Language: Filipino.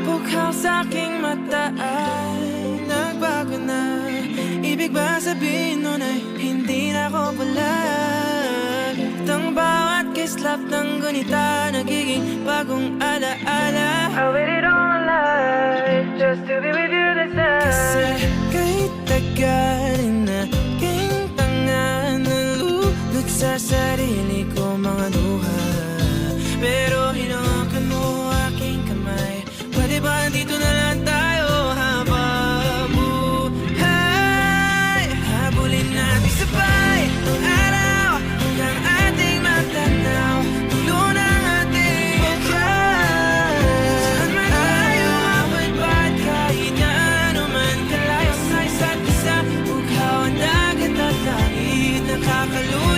Bughaw sa'king mata ay nagbago na. Ibig ba sabihin nun ay hindi na ako palag? Tang bawat kislap ng gunita nagiging bagong alaala. I waited all my life just to be with you this time. Kasi kahit tagal na king tanga, nalulot sa sarili ko mga luha. Pero hinawakan mo aking kamay. Pwede ba dito na lang tayo habang buhay? Habulin natin sabay ang araw hanggang ating magtanaw. Tulo ng ating bukay. Saan man tayo mapagpad, kahit na ano man kalayo sa isa't isa. Bughaw ang dagat at langit, nakakaluwa.